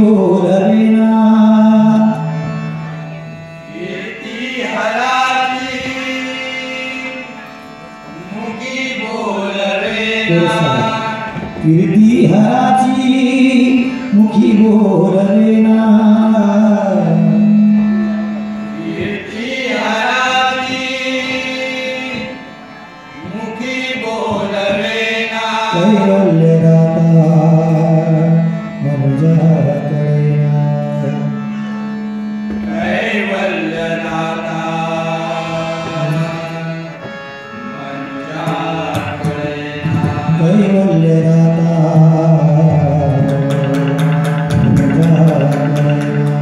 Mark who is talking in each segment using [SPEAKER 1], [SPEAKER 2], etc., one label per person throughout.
[SPEAKER 1] बोलविना
[SPEAKER 2] कीर्ती हराची मुखी बोलवेना
[SPEAKER 1] कीर्ती हराची मुखी बोलवेना
[SPEAKER 2] कीर्ती हराची मुखी बोलवेना
[SPEAKER 1] कैवल्य दाता मनुजा कळेना
[SPEAKER 2] कैवल्य दाता मनुजा कळेना
[SPEAKER 1] कैवल्य दाता मनुजा कळेना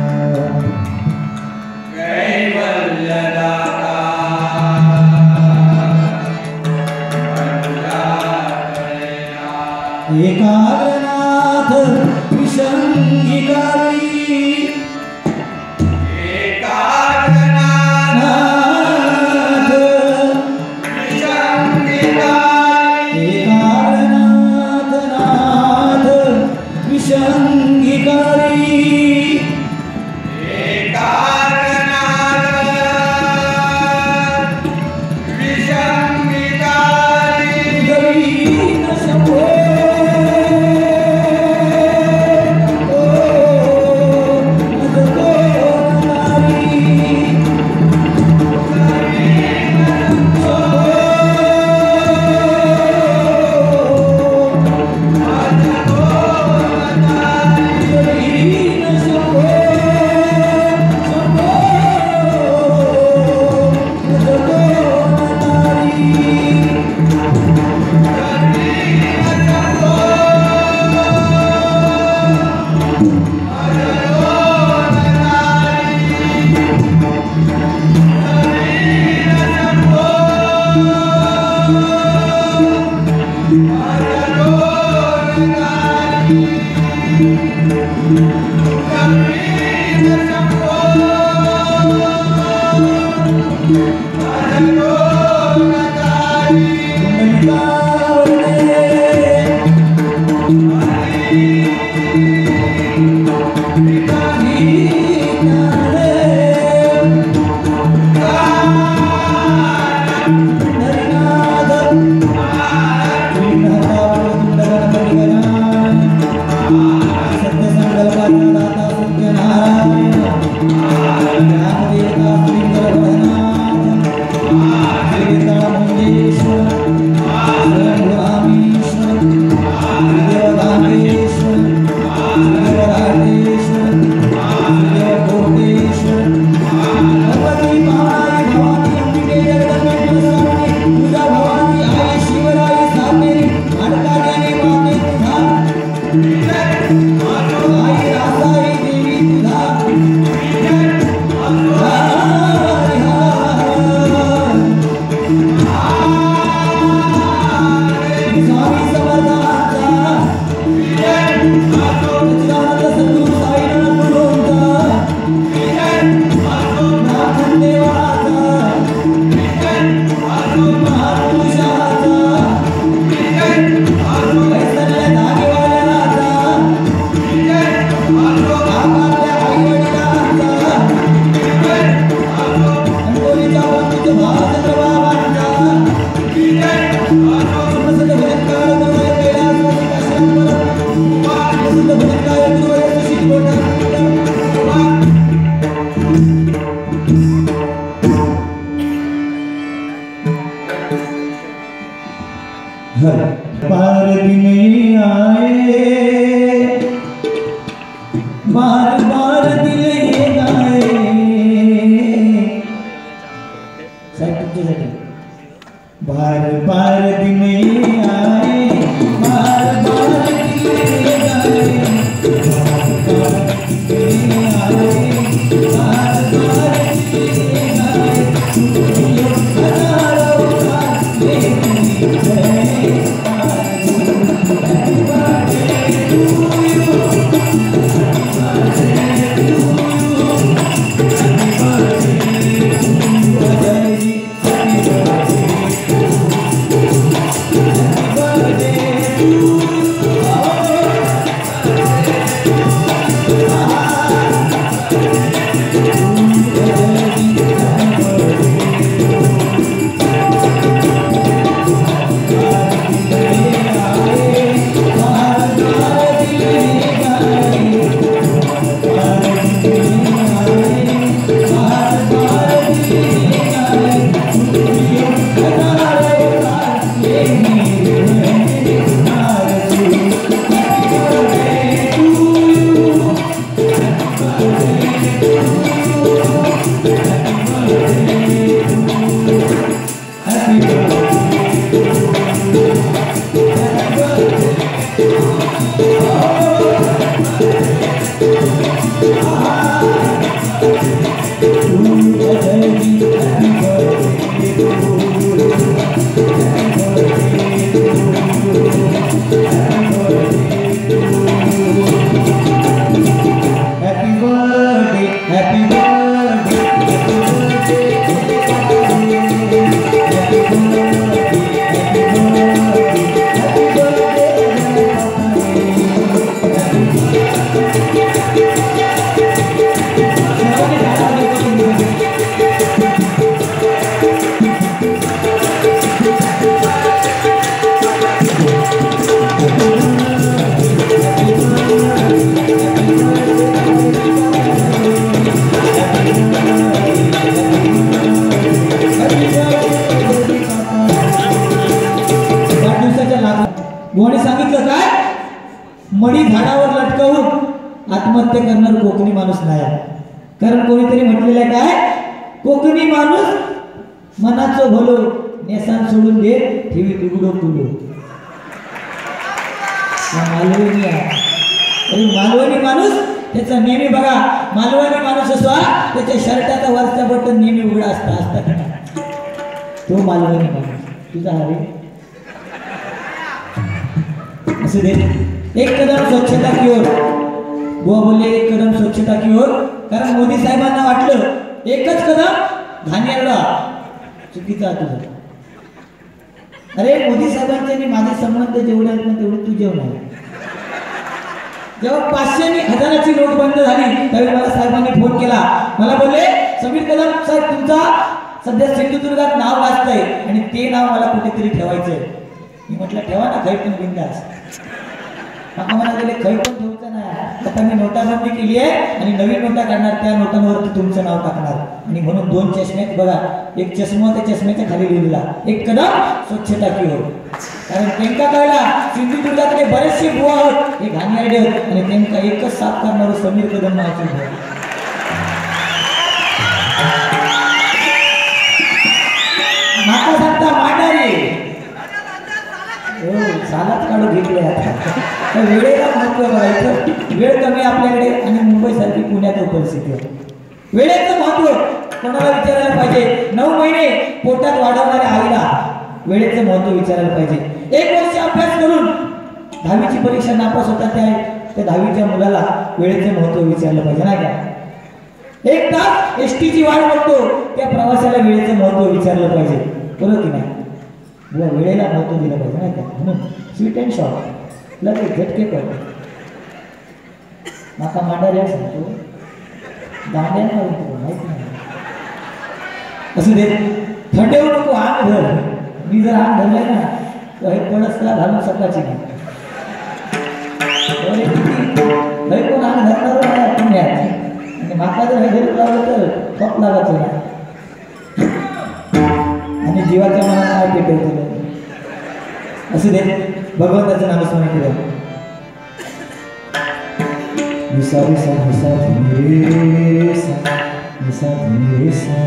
[SPEAKER 2] कैवल्य दाता मनुजा कळेना
[SPEAKER 1] एकाग्रनाथ विषंगिकारी
[SPEAKER 2] एकाग्रनाथ विषंगिकारी
[SPEAKER 1] एकाग्रनाथ नाथ विषंगिकारी
[SPEAKER 2] एकाग्रनाथ विषंगिकारी
[SPEAKER 1] गरीब शंभो बार दिन आए बार बार दिल गाए बार बार दिन आए बार बार दिल गाए बार बार दिल गाए हजारों बार झाडावर लटकवून आत्महत्या करणार कोकणी माणूस नाही. कारण कोणीतरी म्हटलेलं आहे काय, कोकणी माणूस मनाचं भलो नेसान सोडून दे ठेवी तुगडो तुलो. मालवणी आहे. मालवणी माणूस त्याचा नेहमी बघा, मालवणी माणूस असो त्याच्या शर्टाचा वरचा बटन नेहमी उघडा असता तो मालवणी माणूस. तुझा हवे असं दे. एक कदम स्वच्छता की ओर. बुवा बोलले एक कदम स्वच्छता की ओर. कारण मोदी साहेबांना वाटलं एकच कदम घाणेरडा चुकीचा तुझा. अरे मोदी साहेबांचे आणि माझे संबंध जेवढे आहेत ना तेवढे तुझे नाही. जेव्हा 500 आणि 1000ची नोट बंद झाली त्यावेळी मला साहेबांनी फोन केला. मला बोलले समीर कदम साहेब तुमचा सध्या सिंधुदुर्गात नाव वाचतंय आणि ते नाव मला कुठेतरी ठेवायचंय. मी म्हटलं ठेवा ना, खै पण बिंदास. मला म्हणाले खै पण ठेवचं नाही. आता मी नोटाबंदी केली आहे आणि नवीन नोटा काढणार, त्या नोटांवरती तुमचं नाव टाकणार. आणि म्हणून 2 चष्मे बघा, एक चष्मा त्या चष्म्याच्या खाली लिहिलेला एक कदम स्वच्छता की ओर. कारण त्यांना कळला सिंधुदुर्गातले बरेचसे बुवा आहोत हे घाणेरडे होत आणि त्यांना एकच साफ करणार समीर कदम नावाचे बुवा. माता सांगता मांडारी हो सालाच काढून घेतले. आता वेळेला महत्व बघायचं. वेळ कमी आपल्याकडे आणि मुंबईसारखी पुण्यात परिस्थिती आहे. वेळेचं महत्व कोणाला विचारायला पाहिजे. 9 महिने पोटात वाढवणाऱ्या आईला वेळेचं महत्व विचारायला पाहिजे. 1 वर्ष अभ्यास करून 10वीची परीक्षा नापास होता त्या 10वीच्या मुलाला वेळेचं महत्व विचारलं पाहिजे नाही का. 1 तास एसटीची वाट बघतो त्या प्रवासाला वेळेचं महत्व विचारलं पाहिजे. बरोबर की नाही. बुवा वेळेला महत्व दिलं पाहिजे नाही का. म्हणून स्वीट अँड शॉर्ट लगेच झटके पडते. माका मांडाऱ्या सांगतो दांड्या माहिती नाही असं दे. थंडेव नको आग धर. मी जर आग धरलाय ना तर हे पडसला घालून सकाळची नाही. कोण आग धरणार नाही पुण्यात आणि माका जर हे घरी लावलं तर ठोक लागायचं नाही आणि जीवाच्या मनात काय पेटवतं असं दे. भगवंताचं नामस्मरण केलं. निसा निसा निसा निसा निसा निसा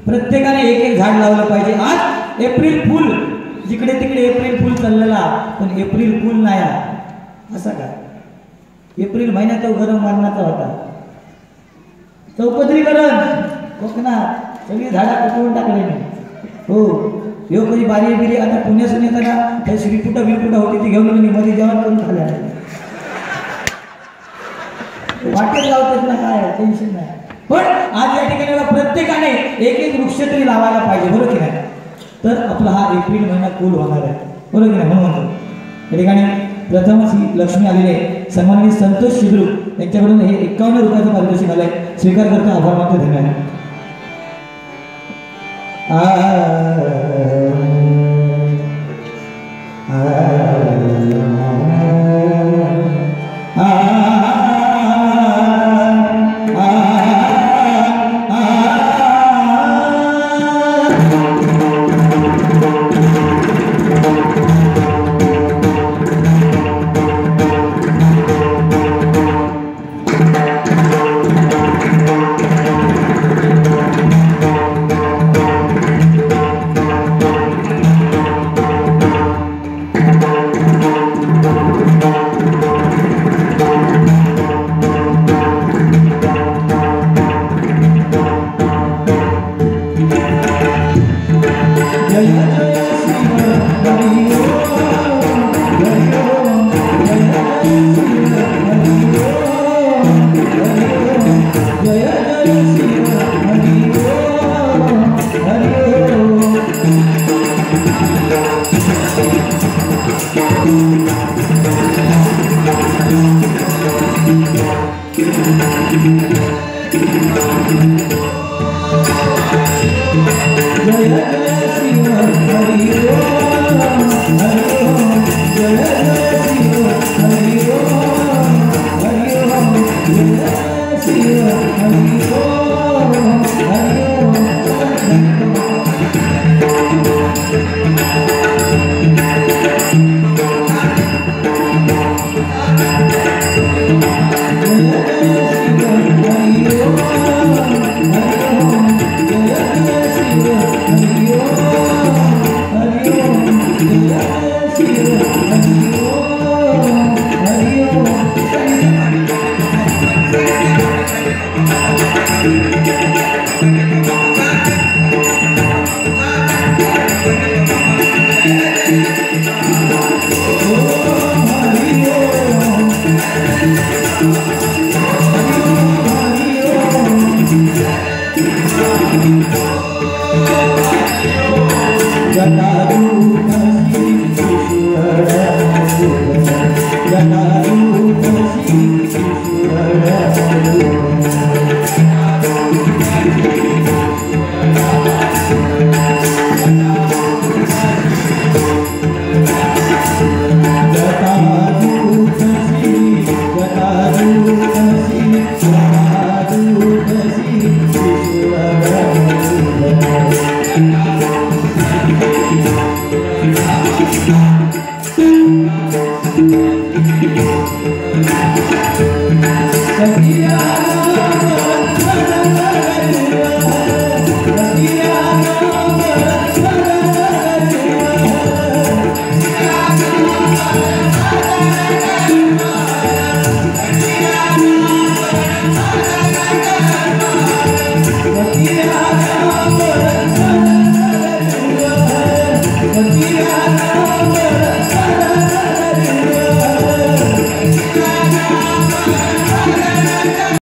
[SPEAKER 1] प्रत्येकाने एक झाड लावलं पाहिजे. आज एप्रिल फुल जिकडे तिकडे एप्रिल फुल चाललेला पण एप्रिल फुल नाही असा का. एप्रिल महिन्यात तो गरम मारणाचा होता. चौपदरीकरण कोकणात सगळी झाडा कटवून टाकले. हो ह्यो कधी बारी बिरी आता पुण्यासून येताना त्या श्रीपुटा बिरपुटा होती ती घेऊन मी मध्ये जेवण करून खाल्ल्या. वाटेत लावतात ना काय टेन्शन नाही. पण आज या ठिकाणी प्रत्येकाने एक वृक्ष तरी लावायला पाहिजे. बरोबर की नाही. तर आपला हा एप्रिल महिना कूल होणार आहे. बरोबर की नाही. म्हणून या ठिकाणी प्रथमच ही लक्ष्मी आलेली आहे. सन्माननीय संतोष शिद्रू त्यांच्याकडून हे 51 रुपयाचं पारितोषिक आलंय. स्वीकार करतो, आभार मानतो, धन्यवाद.
[SPEAKER 3] Yeah.